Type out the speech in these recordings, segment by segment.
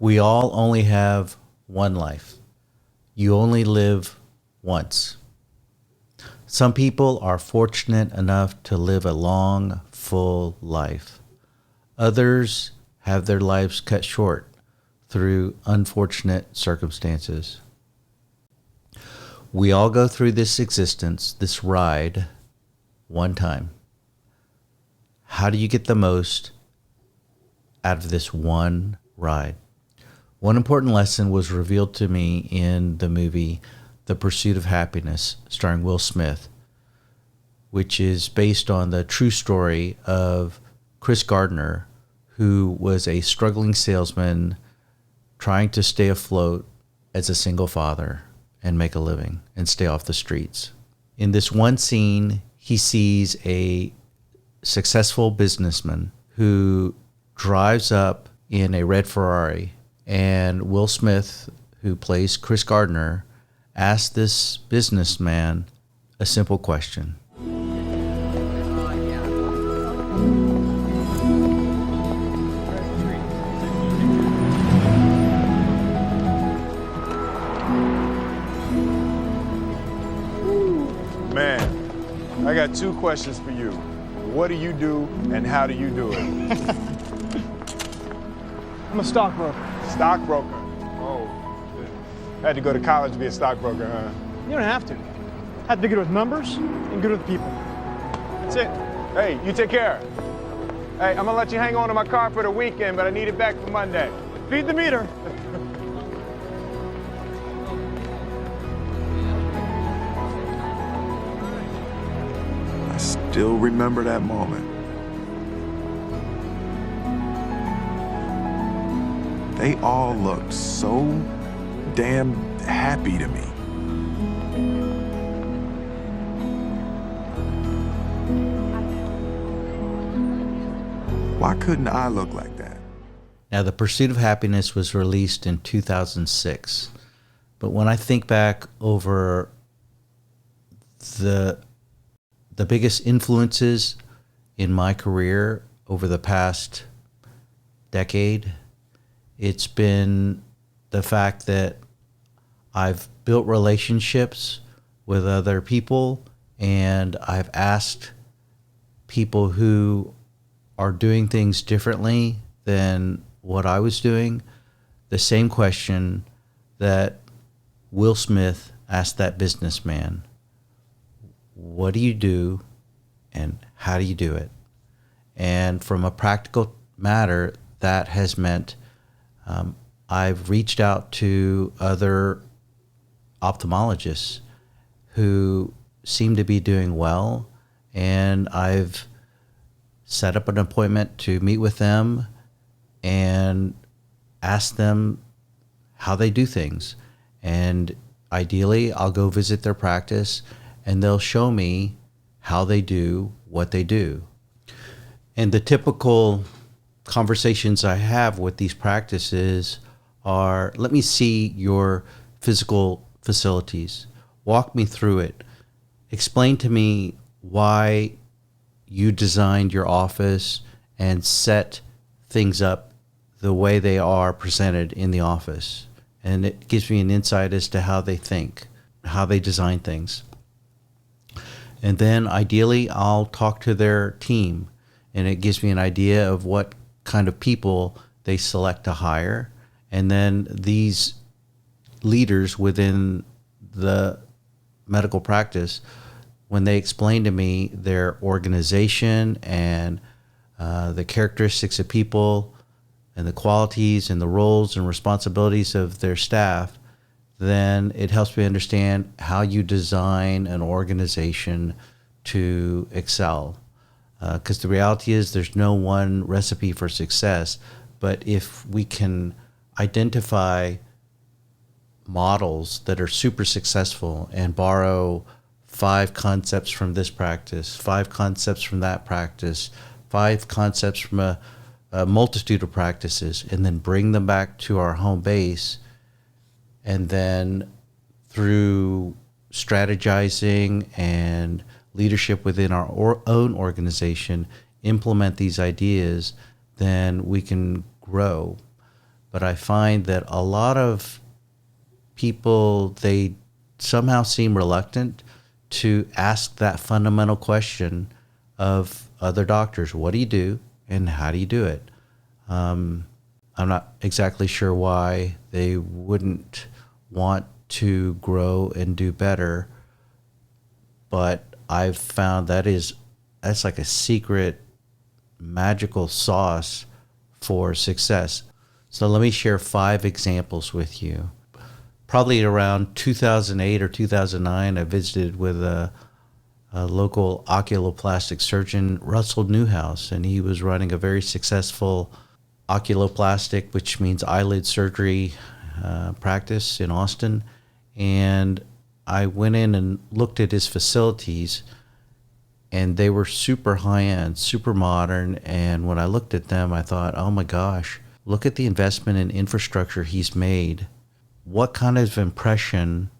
We all only have one life. You only live once. Some people are fortunate enough to live a long, full life. Others have their lives cut short through unfortunate circumstances. We all go through this existence, this ride, one time. How do you get the most out of this one ride? One important lesson was revealed to me in the movie The Pursuit of Happyness, starring Will Smith, which is based on the true story of Chris Gardner, who was a struggling salesman trying to stay afloat as a single father and make a living and stay off the streets. In this one scene, he sees a successful businessman who drives up in a red Ferrari, and Will Smith, who plays Chris Gardner, asks this businessman a simple question. Man, I got two questions for you. What do you do and how do you do it? I'm a stockbroker. Stockbroker? Oh, shit. Had to go to college to be a stockbroker, huh? You don't have to. Have to be good with numbers and good with people. That's it. Hey, you take care. Hey, I'm gonna let you hang on to my car for the weekend, but I need it back for Monday. Feed the meter. I still remember that moment. They all looked so damn happy to me. Why couldn't I look like that? Now, The Pursuit of Happyness was released in 2006. But when I think back over the biggest influences in my career over the past decade, it's been the fact that I've built relationships with other people, and I've asked people who are doing things differently than what I was doing the same question that Will Smith asked that businessman. What do you do and how do you do it? And from a practical matter, that has meant I've reached out to other ophthalmologists who seem to be doing well, and I've set up an appointment to meet with them and ask them how they do things. And ideally, I'll go visit their practice and they'll show me how they do what they do. And the typical conversations I have with these practices are, let me see your physical facilities. Walk me through it. Explain to me why you designed your office and set things up the way they are presented in the office. And it gives me an insight as to how they think, how they design things. And then ideally, I'll talk to their team, and it gives me an idea of what kind of people they select to hire. And then these leaders within the medical practice, when they explain to me their organization and the characteristics of people and the qualities and the roles and responsibilities of their staff, then it helps me understand how you design an organization to excel. Because the reality is there's no one recipe for success, but if we can identify models that are super successful and borrow 5 concepts from this practice, 5 concepts from that practice, 5 concepts from a multitude of practices, and then bring them back to our home base, and then through strategizing and leadership within our own organization, implement these ideas, then we can grow. but I find that a lot of people, they somehow seem reluctant to ask that fundamental question of other doctors. What do you do and how do you do it? I'm not exactly sure why they wouldn't want to grow and do better, but I've found that's like a secret magical sauce for success. So let me share 5 examples with you. Probably around 2008 or 2009, I visited with a local oculoplastic surgeon, Russell Newhouse, and he was running a very successful oculoplastic, which means eyelid surgery practice in Austin. And I went in and looked at his facilities, and they were super high-end, super modern. And when I looked at them, I thought, oh my gosh, look at the investment in infrastructure he's made. What kind of impression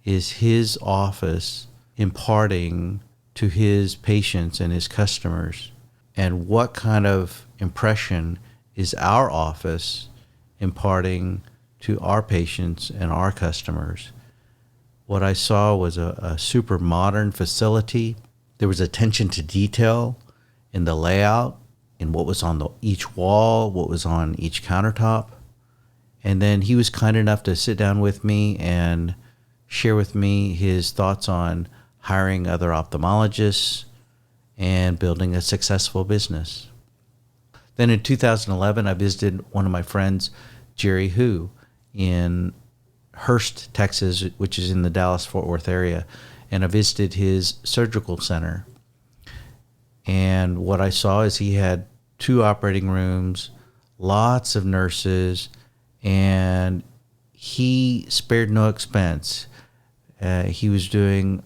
is his office imparting to his patients and his customers? And what kind of impression is our office imparting to our patients and our customers? What I saw was a super modern facility. There was attention to detail in the layout, in what was on each wall, what was on each countertop. And then he was kind enough to sit down with me and share with me his thoughts on hiring other ophthalmologists and building a successful business. Then in 2011, I visited one of my friends, Jerry Hu, in Hurst, Texas, which is in the Dallas-Fort Worth area. And I visited his surgical center. And what I saw is he had 2 operating rooms, lots of nurses, and he spared no expense. He was doing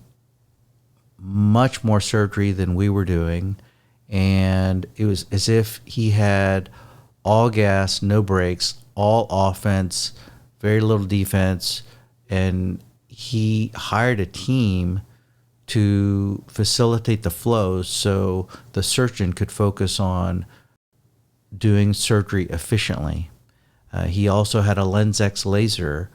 much more surgery than we were doing, and it was as if he had all gas, no brakes, all offense, very little defense, and he hired a team to facilitate the flow so the surgeon could focus on doing surgery efficiently. He also had a LensX laser.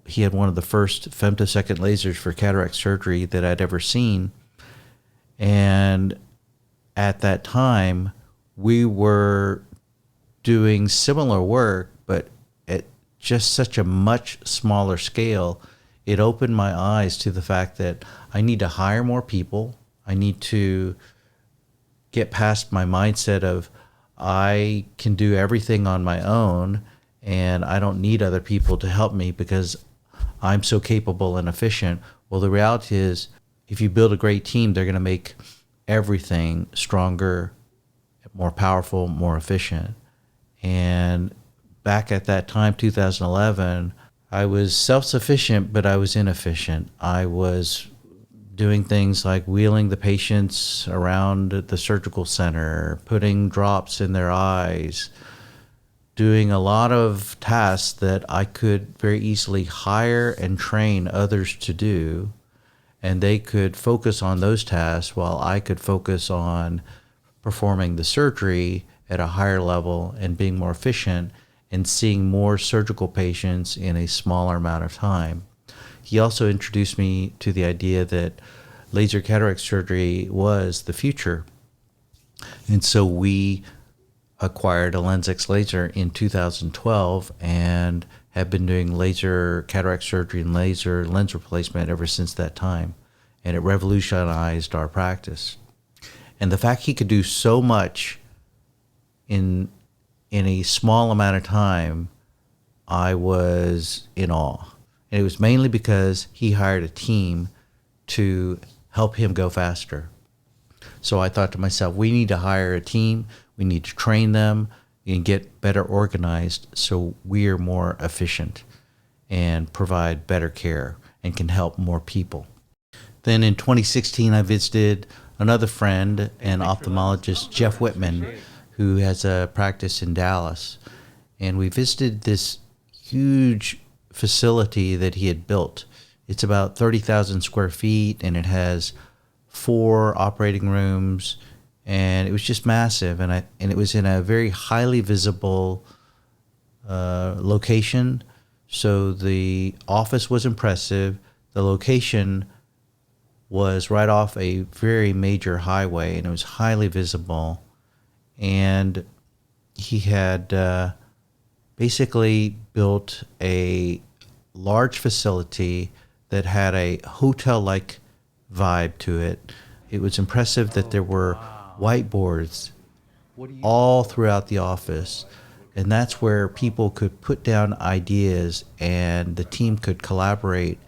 He had one of the first femtosecond lasers for cataract surgery that I'd ever seen. And at that time, we were doing similar work, but at just such a much smaller scale. It opened my eyes to the fact that I need to hire more people. I need to get past my mindset of I can do everything on my own and I don't need other people to help me because I'm so capable and efficient. Well, the reality is if you build a great team, they're going to make everything stronger, more powerful, more efficient. And back at that time, 2011, I was self-sufficient, but I was inefficient. I was doing things like wheeling the patients around the surgical center, putting drops in their eyes, doing a lot of tasks that I could very easily hire and train others to do, and they could focus on those tasks while I could focus on performing the surgery at a higher level and being more efficient and seeing more surgical patients in a smaller amount of time. He also introduced me to the idea that laser cataract surgery was the future. And so we acquired a LensX laser in 2012 and have been doing laser cataract surgery and laser lens replacement ever since that time. And it revolutionized our practice. And the fact he could do so much in a small amount of time, I was in awe. And it was mainly because he hired a team to help him go faster. So I thought to myself, we need to hire a team, we need to train them and get better organized so we're more efficient and provide better care and can help more people. Then in 2016, I visited another friend, an ophthalmologist, Jeff Whitman, who has a practice in Dallas. And we visited this huge facility that he had built. It's about 30,000 square feet, and it has 4 operating rooms, and it was just massive. And it was in a very highly visible location. So the office was impressive. The location was right off a very major highway, and it was highly visible. And he had basically built a large facility that had a hotel-like vibe to it. It was impressive that there were whiteboards all throughout the office, and that's where people could put down ideas and the team could collaborate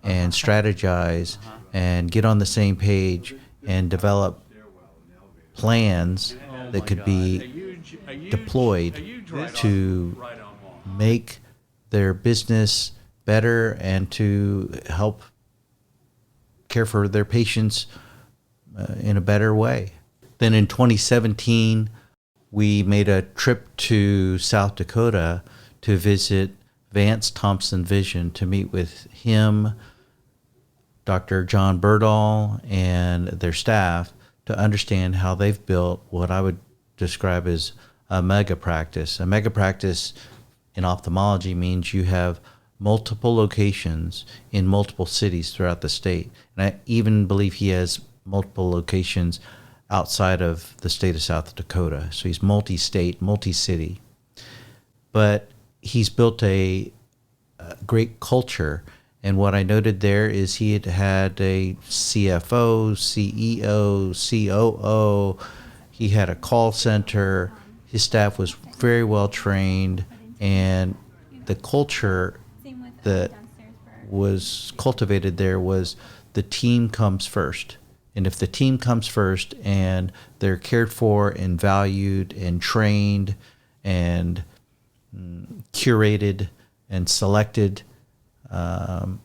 and strategize and get on the same page and develop plans that could be deployed to make their business better and to help care for their patients in a better way. Then in 2017, we made a trip to South Dakota to visit Vance Thompson Vision, to meet with him, Dr. John Berdahl, and their staff to understand how they've built what I would describe as a mega practice. A mega practice in ophthalmology means you have multiple locations in multiple cities throughout the state. And I even believe he has multiple locations outside of the state of South Dakota. So he's multi-state, multi-city. But he's built a great culture. And what I noted there is he had a CFO, CEO, COO. He had a call center. His staff was very well trained. And the culture that was cultivated there was the team comes first. And if the team comes first and they're cared for and valued and trained and curated and selected and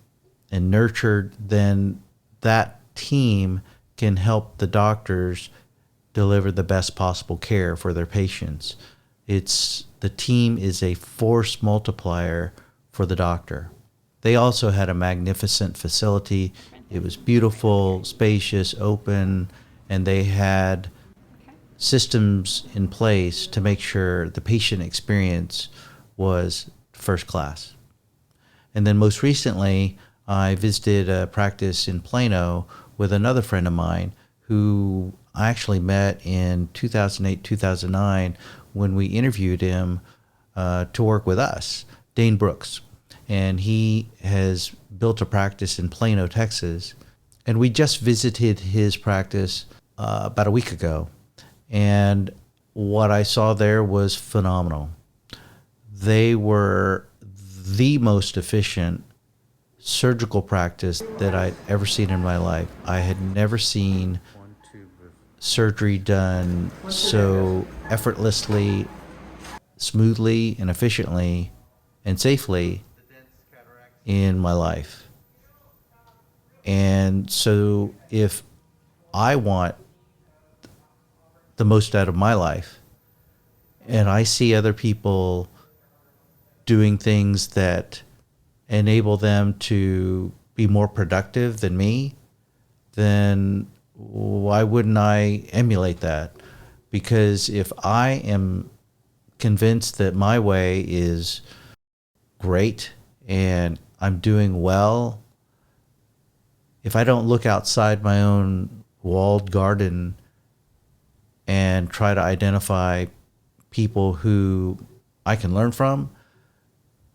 nurtured, then that team can help the doctors deliver the best possible care for their patients. The team is a force multiplier for the doctor. They also had a magnificent facility. It was beautiful, spacious, open, and they had systems in place to make sure the patient experience was first class. And then most recently, I visited a practice in Plano with another friend of mine who I actually met in 2008, 2009 when we interviewed him to work with us, Dane Brooks. And he has built a practice in Plano, Texas. And we just visited his practice about a week ago. And what I saw there was phenomenal. They were the most efficient surgical practice that I'd ever seen in my life. I had never seen surgery done so effortlessly, smoothly, and efficiently, and safely in my life. And so if I want the most out of my life and I see other people doing things that enable them to be more productive than me, then why wouldn't I emulate that? Because if I am convinced that my way is great and I'm doing well, if I don't look outside my own walled garden and try to identify people who I can learn from,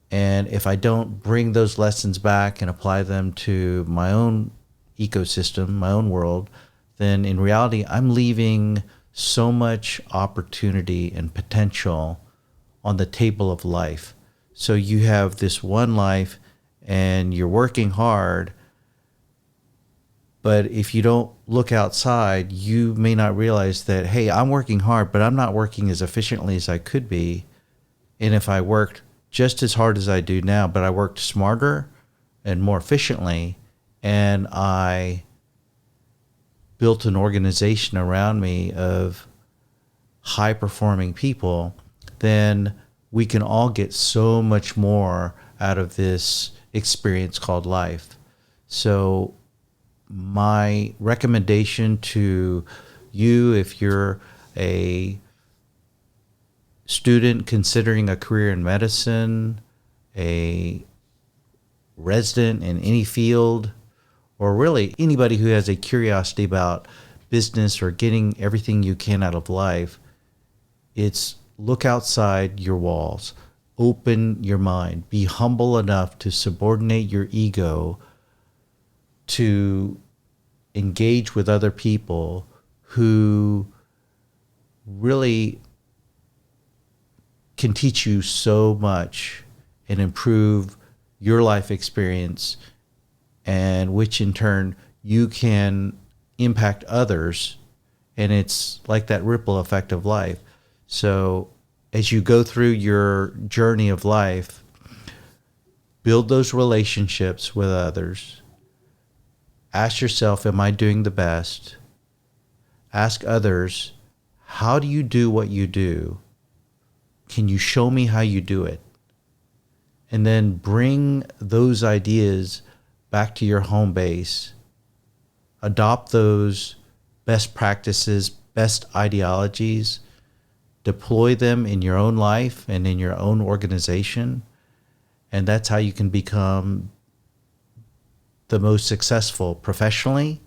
and if I don't bring those lessons back and apply them to my own ecosystem, my own world, then in reality, I'm leaving so much opportunity and potential on the table of life. So you have this one life and you're working hard, but if you don't look outside, you may not realize that, hey, I'm working hard, but I'm not working as efficiently as I could be. And if I worked just as hard as I do now, but I worked smarter and more efficiently, and I built an organization around me of high-performing people, then we can all get so much more out of this experience called life. So my recommendation to you, if you're a student considering a career in medicine, a resident in any field, or really anybody who has a curiosity about business or getting everything you can out of life, it's look outside your walls, open your mind, be humble enough to subordinate your ego to engage with other people who really can teach you so much and improve your life experience, and which in turn you can impact others. And it's like that ripple effect of life. So as you go through your journey of life, build those relationships with others. Ask yourself, am I doing the best? Ask others, how do you do what you do? Can you show me how you do it? And then bring those ideas back to your home base. Adopt those best practices, best ideologies, deploy them in your own life and in your own organization. And that's how you can become the most successful professionally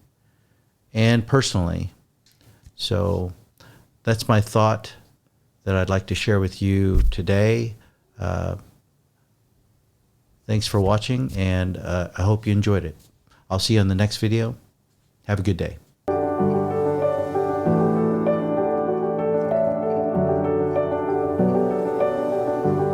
and personally. So that's my thought that I'd like to share with you today. Thanks for watching, and I hope you enjoyed it. I'll see you on the next video. Have a good day.